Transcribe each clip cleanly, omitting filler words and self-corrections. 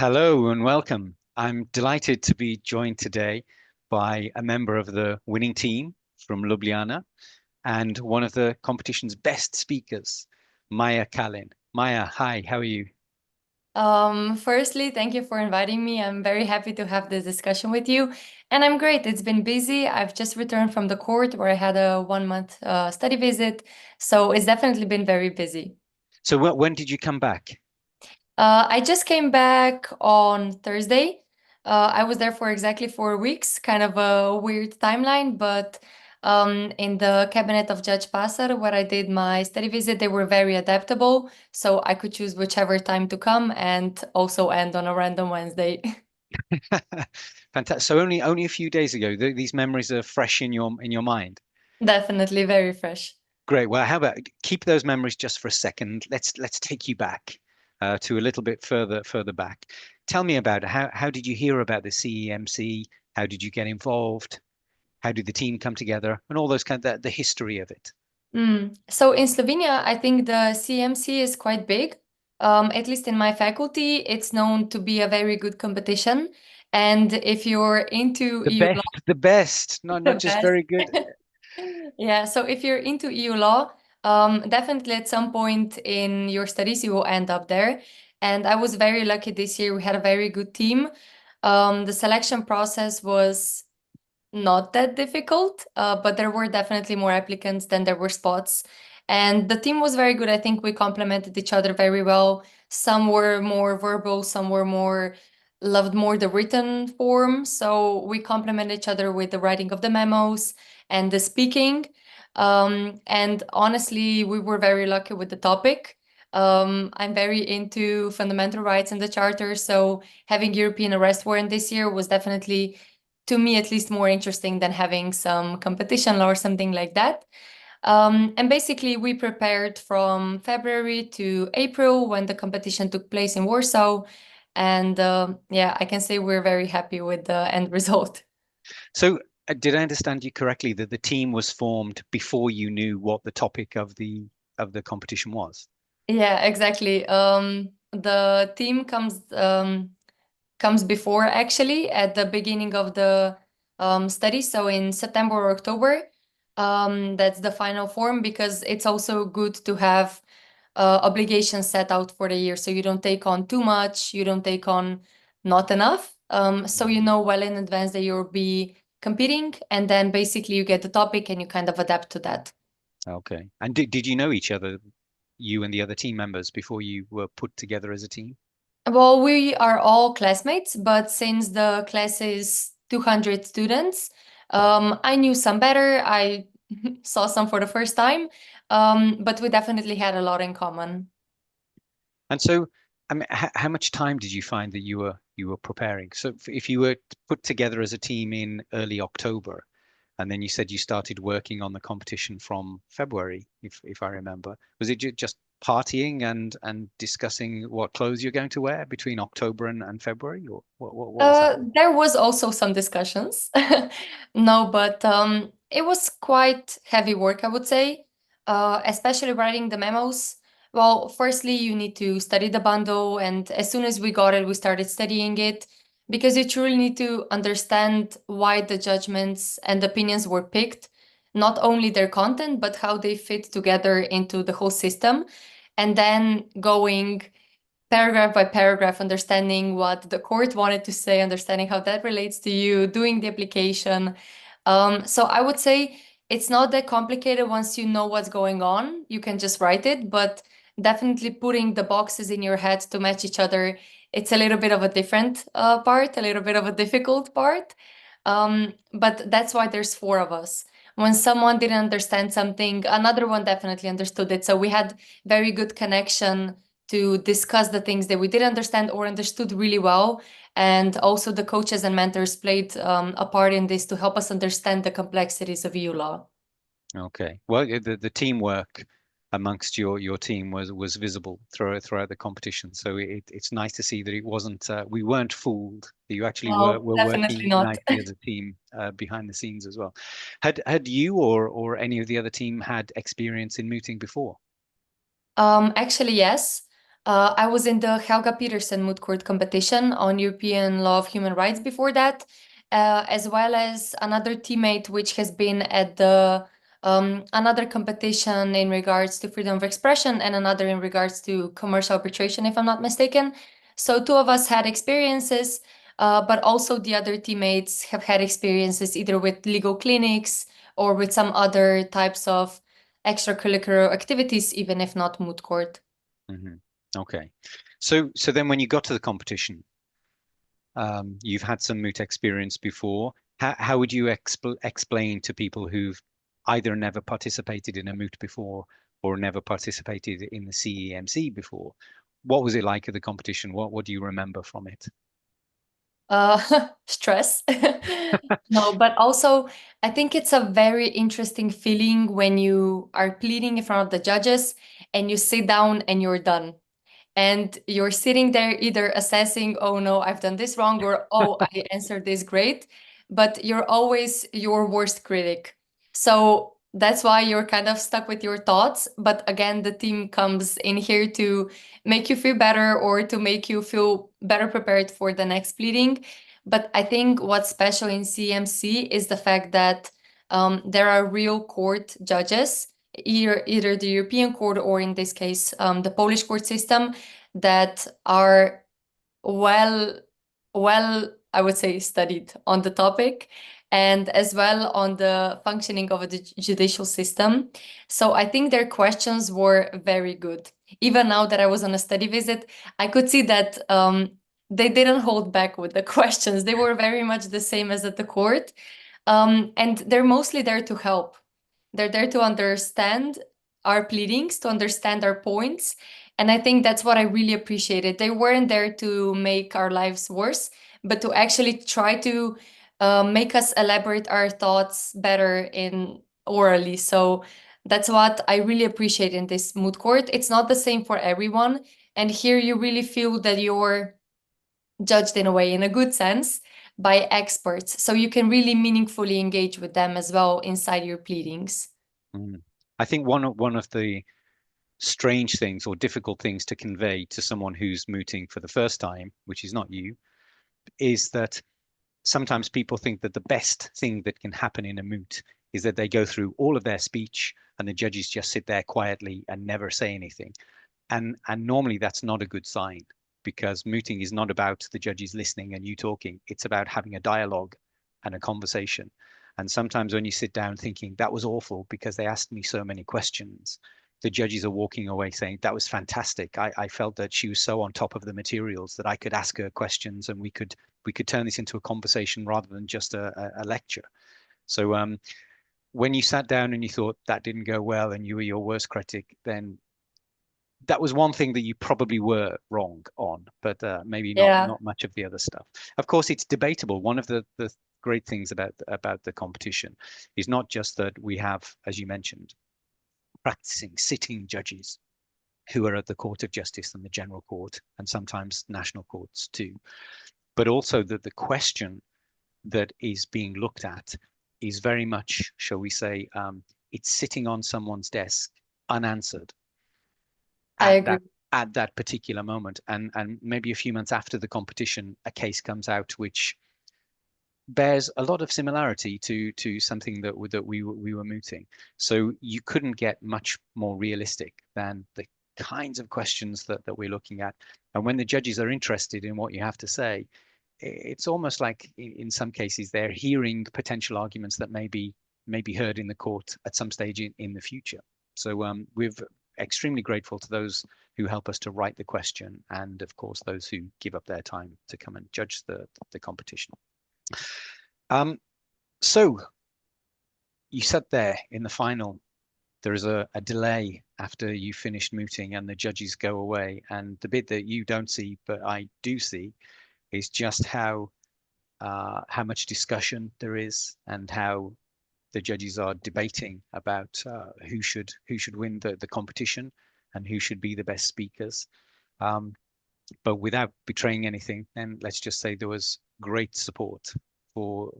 Hello and welcome. I'm delighted to be joined today by a member of the winning team from Ljubljana and one of the competition's best speakers, Maja Kalin. Maja, hi, how are you? Firstly, thank you for inviting me. I'm very happy to have this discussion with you. And I'm great. It's been busy. I've just returned from the court where I had a 1 month study visit. So it's definitely been very busy. So when did you come back? I just came back on Thursday. I was there for exactly 4 weeks, kind of a weird timeline, but in the cabinet of Judge Passar, where I did my study visit, they were very adaptable. So I could choose whichever time to come and also end on a random Wednesday. Fantastic. So only a few days ago, these memories are fresh in your mind. Definitely very fresh. Great. Well, how about keep those memories just for a second? Let's take you back to a little bit further back. Tell me about it. How did you hear about the CEMC? How did you get involved? How did the team come together? And all those the history of it. So in Slovenia, I think the CMC is quite big. At least in my faculty, it's known to be a very good competition. And if you're into EU law, The best, not the just best. very good. Yeah, so if you're into EU law, definitely at some point in your studies, you will end up there. And I was very lucky this year. We had a very good team. The selection process was not that difficult, but there were definitely more applicants than there were spots. And the team was very good. I think we complemented each other very well. Some were more verbal, some were more loved more the written form. So we complement each other with the writing of the memos and the speaking. And honestly, we were very lucky with the topic. I'm very into fundamental rights and the charter, so having European arrest warrant this year was definitely, to me at least, more interesting than having some competition law or something like that. And basically, we prepared from February to April when the competition took place in Warsaw. And yeah, I can say we're very happy with the end result. So did I understand you correctly that the team was formed before you knew what the topic of the competition was? Yeah, exactly. The team comes before, actually, at the beginning of the study. So in September or October, that's the final form, because it's also good to have obligations set out for the year. So you don't take on too much, you don't take on not enough. So you know well in advance that you'll be competing, and then basically you get the topic and you kind of adapt to that. Okay. And did you know each other, you and the other team members, before you were put together as a team? Well, we are all classmates, but since the class is 200 students, I knew some better. I saw some for the first time, but we definitely had a lot in common. And so, I mean, how much time did you find that you were preparing? So, if you were put together as a team in early October, and then you said you started working on the competition from February, if I remember, was it just partying and discussing what clothes you're going to wear between October and February, or what was happening? There was also some discussions. No, but it was quite heavy work, I would say, especially writing the memos. Well, firstly, you need to study the bundle, and as soon as we got it, we started studying it, because you truly need to understand why the judgments and opinions were picked, not only their content, but how they fit together into the whole system, and then going paragraph by paragraph, understanding what the court wanted to say, understanding how that relates to you, doing the application. So I would say it's not that complicated once you know what's going on. You can just write it, but definitely putting the boxes in your head to match each other, it's a little bit of a different part, a little bit of a difficult part. But that's why there's four of us. When someone didn't understand something, another one definitely understood it. So we had very good connection to discuss the things that we did understand or understood really well. And also the coaches and mentors played a part in this to help us understand the complexities of EU law. Okay. Well, the teamwork amongst your team was visible throughout the competition. So it's nice to see that it wasn't we weren't fooled. That you actually No, were definitely working not. nicely as a team behind the scenes as well. Had you or any of the other team had experience in mooting before? Actually, yes. I was in the Helga Peterson Moot Court competition on European law of human rights before that, as well as another teammate which has been at the another competition in regards to freedom of expression and another in regards to commercial arbitration, if I'm not mistaken. So two of us had experiences, but also the other teammates have had experiences either with legal clinics or with some other types of extracurricular activities, even if not moot court. Hmm. Okay. So then when you got to the competition, you've had some moot experience before. How would you explain to people who've either never participated in a moot before or never participated in the CEEMC before? What was it like at the competition? What do you remember from it? Stress. No, but also I think it's a very interesting feeling when you are pleading in front of the judges and you sit down and you're done. And you're sitting there either assessing, oh no, I've done this wrong, or oh, I answered this great, but you're always your worst critic. So that's why you're kind of stuck with your thoughts. But again, the team comes in here to make you feel better or to make you feel better prepared for the next pleading. But I think what's special in CMC is the fact that there are real court judges, either the European court or in this case, the Polish court system, that are well, I would say, studied on the topic and as well on the functioning of the judicial system. So I think their questions were very good. Even now that I was on a study visit, I could see that they didn't hold back with the questions. They were very much the same as at the court. And they're mostly there to help. They're there to understand our pleadings, to understand our points. And I think that's what I really appreciated. They weren't there to make our lives worse, but to actually try to make us elaborate our thoughts better in orally. So that's what I really appreciate in this moot court. It's not the same for everyone. And here you really feel that you're judged in a way, in a good sense, by experts. So you can really meaningfully engage with them as well inside your pleadings. Mm. I think one of the strange things or difficult things to convey to someone who's mooting for the first time, which is not you, is that sometimes people think that the best thing that can happen in a moot is that they go through all of their speech and the judges just sit there quietly and never say anything. And normally that's not a good sign because mooting is not about the judges listening and you talking. It's about having a dialogue and a conversation. And sometimes when you sit down thinking that was awful because they asked me so many questions, the judges are walking away saying that was fantastic. I felt that she was so on top of the materials that I could ask her questions and we could turn this into a conversation rather than just a lecture. So when you sat down and you thought that didn't go well and you were your worst critic, then that was one thing that you probably were wrong on, but maybe not Yeah, not much of the other stuff. Of course, it's debatable. One of the great things about the competition is not just that we have, as you mentioned, practicing sitting judges who are at the Court of Justice and the General Court and sometimes national courts too, but also that the question that is being looked at is very much, shall we say, it's sitting on someone's desk unanswered I at agree. that particular moment, and maybe a few months after the competition a case comes out which bears a lot of similarity to something that we were mooting. So you couldn't get much more realistic than the kinds of questions that we're looking at. And when the judges are interested in what you have to say, it's almost like in some cases they're hearing potential arguments that may be heard in the court at some stage in the future. So we're extremely grateful to those who help us to write the question and of course those who give up their time to come and judge the competition. So you said there in the final, there is a delay after you finished mooting and the judges go away. And the bit that you don't see, but I do see, is just how much discussion there is and how the judges are debating about who should win the competition and who should be the best speakers. But without betraying anything, then let's just say there was great support for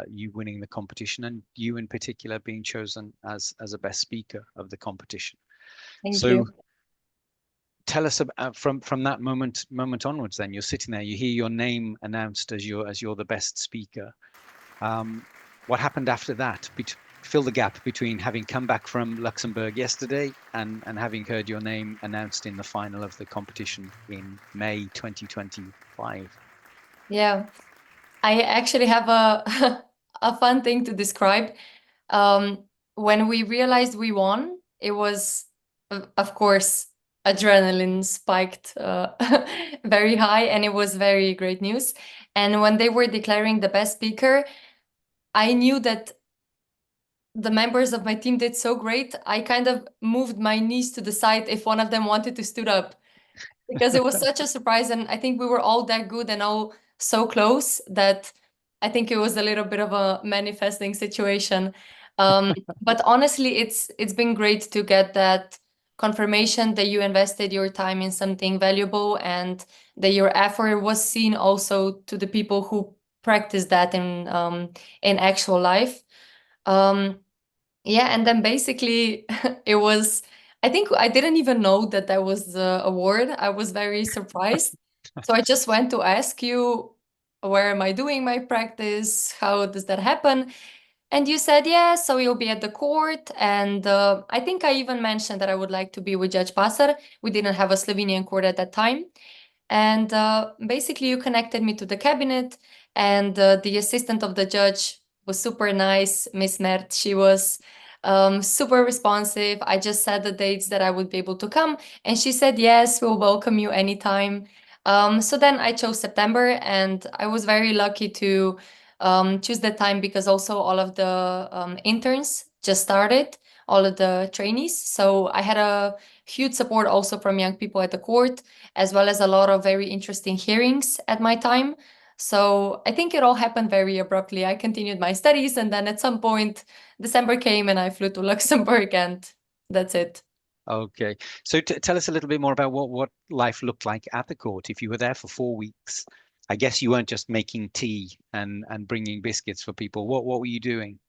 you winning the competition and you in particular being chosen as a best speaker of the competition. Thank So you. tell us about from that moment onwards. Then you're sitting there, you hear your name announced as you're the best speaker. What happened after that? Fill the gap between having come back from Luxembourg yesterday and having heard your name announced in the final of the competition in May 2025. Yeah, I actually have a a fun thing to describe. Um, when we realized we won, it was, of course, adrenaline spiked very high, and it was very great news. And when they were declaring the best speaker, I knew that the members of my team did so great. I kind of moved my knees to the side if one of them wanted to stood up, because it was such a surprise, and I think we were all that good and all so close that I think it was a little bit of a manifesting situation. But honestly, it's been great to get that confirmation that you invested your time in something valuable and that your effort was seen also to the people who practice that in actual life. Um, yeah, and then basically it was, I think I didn't even know that that was the award. I was very surprised. So I just went to ask you, where am I doing my practice? How does that happen? And you said, yeah, so you'll be at the court. And I think I even mentioned that I would like to be with Judge Pasar. We didn't have a Slovenian court at that time. And basically, you connected me to the cabinet, and the assistant of the judge was super nice, Miss Mert. She was super responsive. I just said the dates that I would be able to come, and she said, yes, we'll welcome you anytime. So then I chose September, and I was very lucky to choose that time because also all of the interns just started, all of the trainees. So I had a huge support also from young people at the court, as well as a lot of very interesting hearings at my time. So I think it all happened very abruptly. I continued my studies, and then at some point, December came and I flew to Luxembourg, and that's it. Okay, so tell us a little bit more about what life looked like at the court. If you were there for 4 weeks, I guess you weren't just making tea and bringing biscuits for people. What were you doing?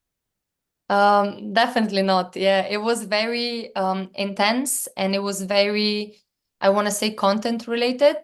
Definitely not. Yeah, it was very intense, and it was very, I want to say, content related.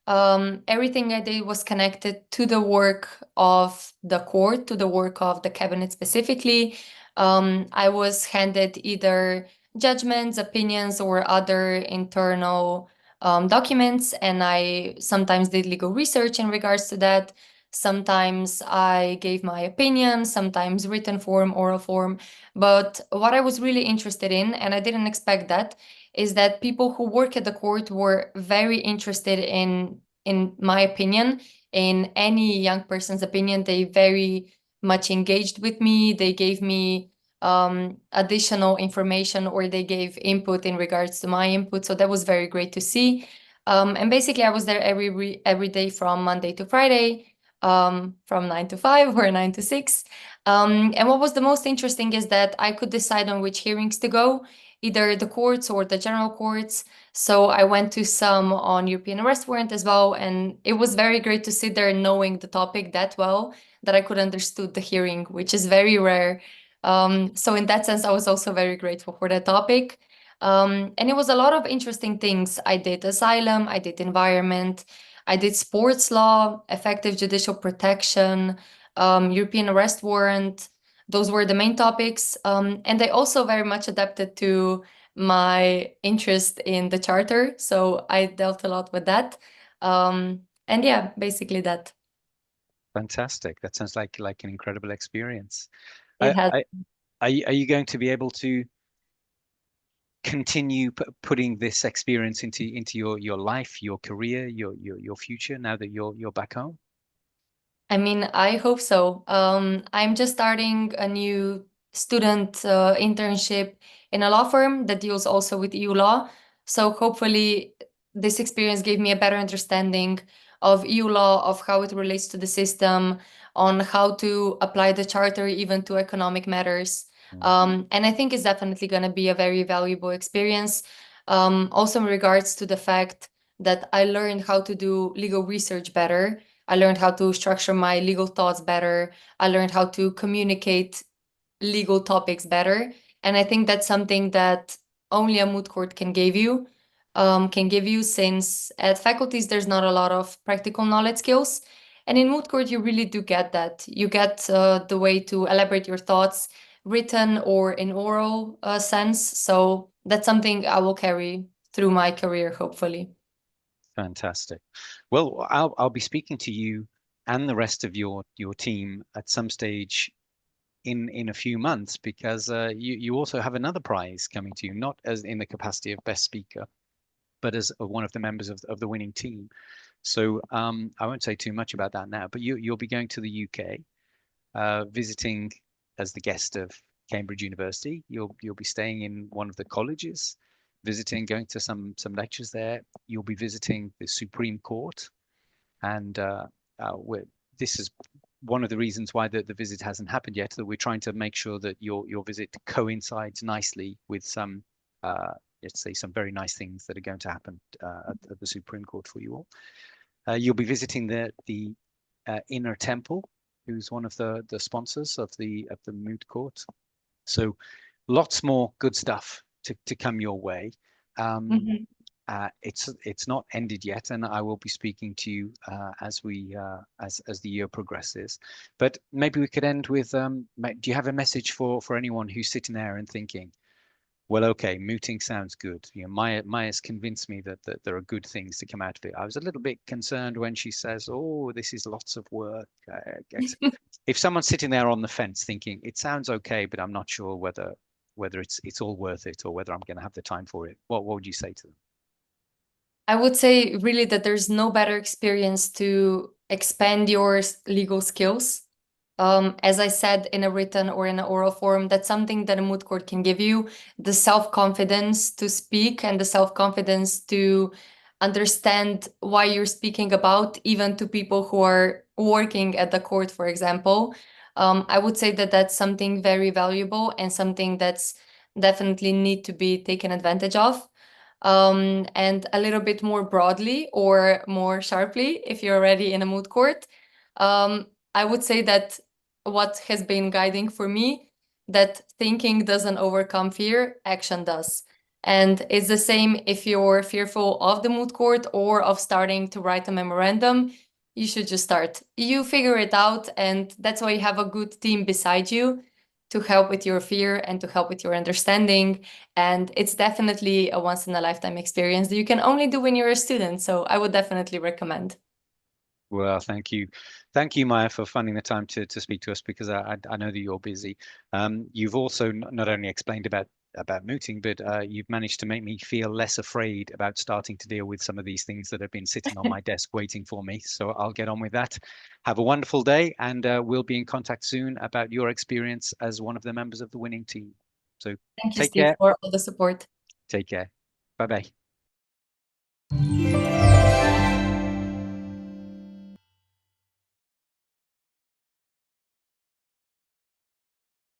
Everything I did was connected to the work of the court, to the work of the cabinet specifically. I was handed either judgments, opinions, or other internal documents, and I sometimes did legal research in regards to that. Sometimes I gave my opinion, sometimes written form, oral form. But what I was really interested in, and I didn't expect that, is that people who work at the court were very interested in my opinion, in any young person's opinion. They very much engaged with me. They gave me additional information, or they gave input in regards to my input. So that was very great to see. And basically, I was there every day from Monday to Friday, from 9 to 5 or 9 to 6. And what was the most interesting is that I could decide on which hearings to go, either the courts or the general courts. So I went to some on European arrest warrant as well. And it was very great to sit there knowing the topic that well that I could understood the hearing, which is very rare. So in that sense, I was also very grateful for that topic. And it was a lot of interesting things. I did asylum, I did environment, I did sports law, effective judicial protection, European arrest warrant. Those were the main topics. And they also very much adapted to my interest in the charter. So I dealt a lot with that. And yeah, basically that. Fantastic. That sounds like an incredible experience. It has. Are you going to be able to continue putting this experience into your life, your career, your future now that you're back home? I mean, I hope so. I'm just starting a new student internship in a law firm that deals also with EU law. So hopefully, this experience gave me a better understanding of EU law, of how it relates to the system, on how to apply the charter even to economic matters. Mm. And I think it's definitely going to be a very valuable experience. Also, in regards to the fact that I learned how to do legal research better. I learned how to structure my legal thoughts better. I learned how to communicate legal topics better. And I think that's something that only a moot court can give you. can give you, since at faculties there's not a lot of practical knowledge skills. And in moot court, you really do get that. You get the way to elaborate your thoughts, written or in oral sense. So that's something I will carry through my career, hopefully. Fantastic. Well, I'll be speaking to you and the rest of your team at some stage in a few months, because you also have another prize coming to you, not as in the capacity of best speaker, but as one of the members of the winning team. So I won't say too much about that now, but you'll be going to the UK, visiting as the guest of Cambridge University. You'll be staying in one of the colleges, visiting, going to some lectures there. You'll be visiting the Supreme Court, and this is one of the reasons why the visit hasn't happened yet. That we're trying to make sure that your visit coincides nicely with some, let's say, some very nice things that are going to happen at the Supreme Court for you all. You'll be visiting the Inner Temple, who's one of the sponsors of the Moot Court. So lots more good stuff to come your way. Mhm. It's not ended yet, and I will be speaking to you as the year progresses. But maybe we could end with do you have a message for anyone who's sitting there and thinking, well, okay, mooting sounds good. You know, Maja's convinced me that there are good things to come out of it. I was a little bit concerned when she says, "Oh, this is lots of work." If someone's sitting there on the fence thinking it sounds okay, but I'm not sure whether it's all worth it or whether I'm going to have the time for it, what would you say to them? I would say really that there's no better experience to expand your legal skills. As I said, in a written or in an oral form, that's something that a moot court can give you, the self-confidence to speak and the self-confidence to understand why you're speaking about, even to people who are working at the court, for example. I would say that that's something very valuable and something that's definitely need to be taken advantage of. And a little bit more broadly or more sharply, if you're already in a moot court, I would say that what has been guiding for me, that thinking doesn't overcome fear, action does. And it's the same if you're fearful of the moot court or of starting to write a memorandum, you should just start. You figure it out, and that's why you have a good team beside you to help with your fear and to help with your understanding. And it's definitely a once in a lifetime experience that you can only do when you're a student. So I would definitely recommend. Well, thank you, Maja, for finding the time to speak to us, because I know that you're busy. You've also not only explained about mooting, but you've managed to make me feel less afraid about starting to deal with some of these things that have been sitting on my desk waiting for me. So I'll get on with that. Have a wonderful day, and we'll be in contact soon about your experience as one of the members of the winning team. So Thank you, take Steve, care. for all the support. Take care. Bye bye.